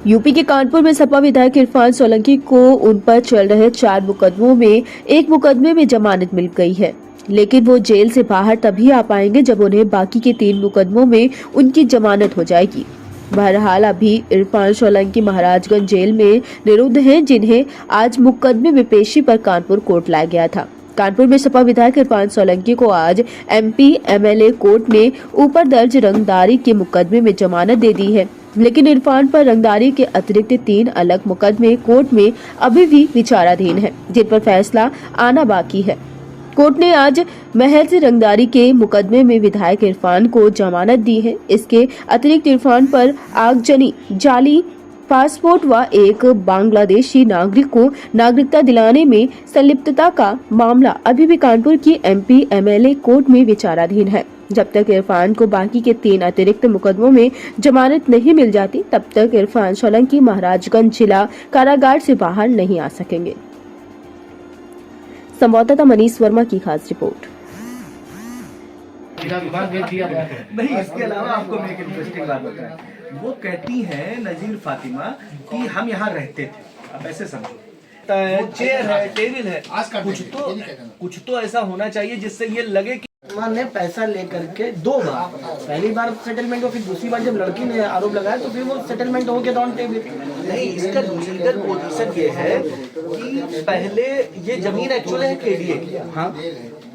UP के कानपुर में सपा विधायक इरफान सोलंकी को उन पर चल रहे 4 मुकदमों में एक मुकदमे में जमानत मिल गई है, लेकिन वो जेल से बाहर तभी आ पाएंगे जब उन्हें बाकी के 3 मुकदमों में उनकी जमानत हो जाएगी। बहरहाल अभी इरफान सोलंकी महाराजगंज जेल में निरुद्ध हैं, जिन्हें आज मुकदमे में पेशी पर कानपुर कोर्ट लाया गया था। कानपुर में सपा विधायक इरफान सोलंकी को आज एमपी एमएलए कोर्ट ने ऊपर दर्ज रंगदारी के मुकदमे में जमानत दे दी है, लेकिन इरफान पर रंगदारी के अतिरिक्त 3 अलग मुकदमे कोर्ट में अभी भी विचाराधीन है, जिन पर फैसला आना बाकी है। कोर्ट ने आज महज रंगदारी के मुकदमे में विधायक इरफान को जमानत दी है। इसके अतिरिक्त इरफान पर आगजनी, जाली पासपोर्ट व एक बांग्लादेशी नागरिक को नागरिकता दिलाने में संलिप्तता का मामला अभी भी कानपुर की एमपी एमएलए कोर्ट में विचाराधीन है। जब तक इरफान को बाकी के 3 अतिरिक्त मुकदमों में जमानत नहीं मिल जाती, तब तक इरफान सोलंकी महाराजगंज जिला कारागार से बाहर नहीं आ सकेंगे। संवाददाता मनीष वर्मा की खास रिपोर्ट। नहीं, इसके अलावा आपको मैं एक इंटरेस्टिंग बात बताऊं। वो कहती हैं नजीर फातिमा कि हम यहाँ रहते थे। अब ऐसे समझो, चेयर है, टेबल है, कुछ तो ऐसा होना चाहिए जिससे ये लगे कि ने पैसा लेकर के 2 बार, पहली बार सेटलमेंट हो, फिर दूसरी बार जब लड़की ने आरोप लगाया तो फिर वो सेटलमेंट हो गया ऑन टेबल। नहीं, इसका लीगल पोजीशन ये है कि पहले ये जमीन एक्चुअली है केडीए की। हाँ,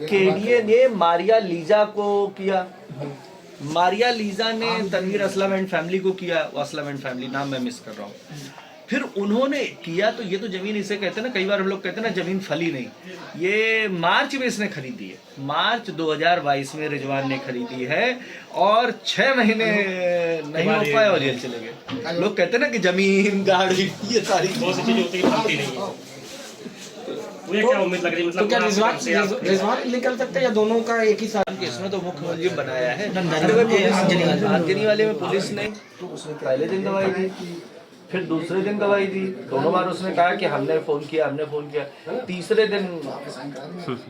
केडीए ने मारिया लीजा को किया, मारिया लीजा ने तनवीर असलम एंड फैमिली को किया। असलम एंड फैमिली नाम मैं मिस कर रहा हूँ। फिर उन्होंने किया तो ये तो जमीन इसे कहते हैं ना, कई बार हम लोग कहते हैं ना जमीन फली नहीं, ये मार्च में इसने खरीदी है। मार्च 2022 में रिजवान ने खरीदी है और 6 महीने नहीं हो पाए और जेल चले गए। लोग कहते हैं ना कि जमीन, गाड़ी, ये सारी बहुत सी चीजें होती है। मुझे क्या उम्मीद लग रही है, मतलब क्या रिजवान निकल सकते हैं या दोनों का एक ही साथ? इसमें तो मुख्य मुलजिम बनाया है। आगजनी वाले में पुलिस ने उसने पहले दिन दवाई दी, फिर दूसरे दिन दवाई दी, दोनों बार उसने कहा कि हमने फोन किया। तीसरे दिन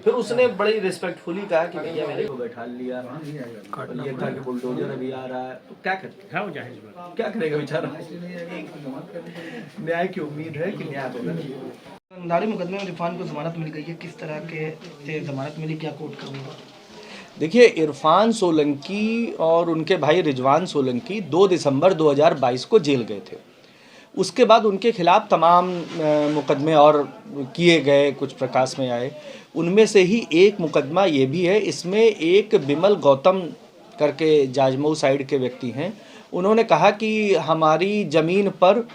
फिर उसने बड़ी रिस्पेक्टफुली कहा कि भैया मेरे को बैठा लिया, ये कहा कि बुलडोजर अभी आ रहा है। तो क्या करते, क्या करेगा बेचारा? न्याय की उम्मीद है कि न्याय होगा। रंगदारी मुकदमे में इरफान को जमानत मिल गई है, किस तरह के से जमानत मिली, क्या कोर्ट करेगा? देखिए, इरफान सोलंकी और उनके भाई रिजवान सोलंकी 2 दिसंबर 2022 को जेल गए थे। उसके बाद उनके खिलाफ तमाम मुकदमे और किए गए, कुछ प्रकाश में आए। उनमें से ही एक मुकदमा ये भी है, इसमें एक बिमल गौतम करके जाजमऊ साइड के व्यक्ति हैं। उन्होंने कहा कि हमारी ज़मीन पर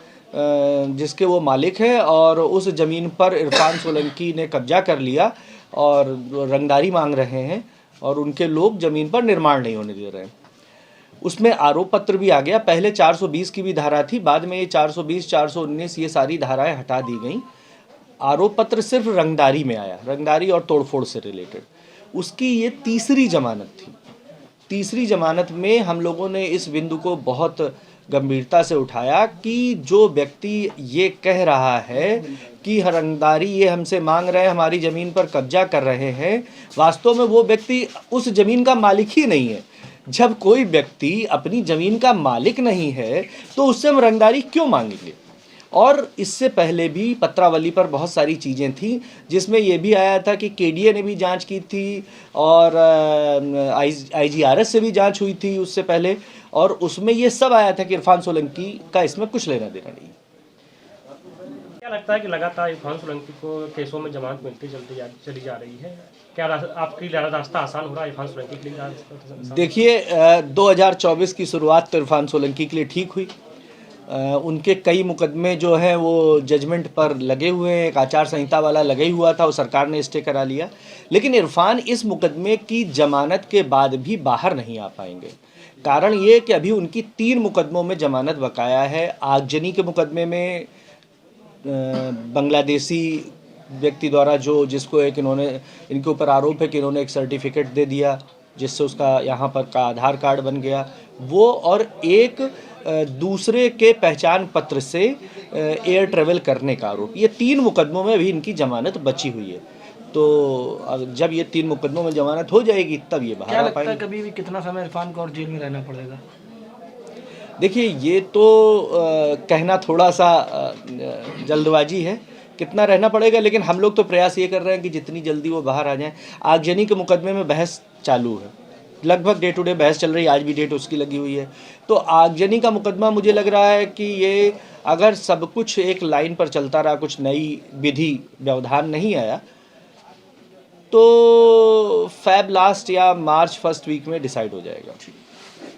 जिसके वो मालिक हैं और उस ज़मीन पर इरफान सोलंकी ने कब्जा कर लिया और रंगदारी मांग रहे हैं और उनके लोग ज़मीन पर निर्माण नहीं होने दे रहे हैं। उसमें आरोप पत्र भी आ गया। पहले 420 की भी धारा थी, बाद में ये 420, 419 ये सारी धाराएं हटा दी गई। आरोप पत्र सिर्फ रंगदारी में आया, रंगदारी और तोड़फोड़ से रिलेटेड। उसकी ये तीसरी जमानत थी। तीसरी जमानत में हम लोगों ने इस बिंदु को बहुत गंभीरता से उठाया कि जो व्यक्ति ये कह रहा है कि रंगदारी ये हमसे मांग रहे हैं, हमारी ज़मीन पर कब्जा कर रहे हैं, वास्तव में वो व्यक्ति उस ज़मीन का मालिक ही नहीं है। जब कोई व्यक्ति अपनी ज़मीन का मालिक नहीं है तो उससे हम रंगदारी क्यों मांगेंगे? और इससे पहले भी पत्रावली पर बहुत सारी चीज़ें थी, जिसमें ये भी आया था कि केडीए ने भी जांच की थी और आईजीआरएस से भी जांच हुई थी उससे पहले, और उसमें ये सब आया था कि इरफान सोलंकी का इसमें कुछ लेना देना नहीं। क्या लगता है कि लगातार इरफान सोलंकी को केसों में जमानत मिलती चली जा रही है? क्या आपके लिए रास्ता आसान हो रहा है इरफान सोलंकी के लिए? देखिए, 2024 की शुरुआत तो इरफान सोलंकी के लिए ठीक हुई। उनके कई मुकदमे जो हैं वो जजमेंट पर लगे हुए हैं, एक आचार संहिता वाला लगा ही हुआ था, वो सरकार ने स्टे करा लिया। लेकिन इरफान इस मुकदमे की जमानत के बाद भी बाहर नहीं आ पाएंगे। कारण ये कि अभी उनकी 3 मुकदमों में जमानत बकाया है। आगजनी के मुकदमे में बांग्लादेशी व्यक्ति द्वारा जिसको एक इनके ऊपर आरोप है कि इन्होंने एक सर्टिफिकेट दे दिया जिससे उसका यहाँ पर का आधार कार्ड बन गया, वो, और एक दूसरे के पहचान पत्र से एयर ट्रेवल करने का आरोप। ये 3 मुकदमों में भी इनकी जमानत बची हुई है। तो जब ये 3 मुकदमों में जमानत हो जाएगी तब ये बाहर आ पाएंगे। कभी भी कितना समय इरफान को और जेल में रहना पड़ेगा? देखिए ये तो कहना थोड़ा सा जल्दबाजी है, कितना रहना पड़ेगा, लेकिन हम लोग तो प्रयास ये कर रहे हैं कि जितनी जल्दी वो बाहर आ जाएं। आगजनी के मुकदमे में बहस चालू है, लगभग डे टू डे बहस चल रही है, आज भी डेट उसकी लगी हुई है। तो आगजनी का मुकदमा मुझे लग रहा है कि ये अगर सब कुछ एक लाइन पर चलता रहा, कुछ नई विधि व्यवधान नहीं आया, तो फेब लास्ट या मार्च फर्स्ट वीक में डिसाइड हो जाएगा।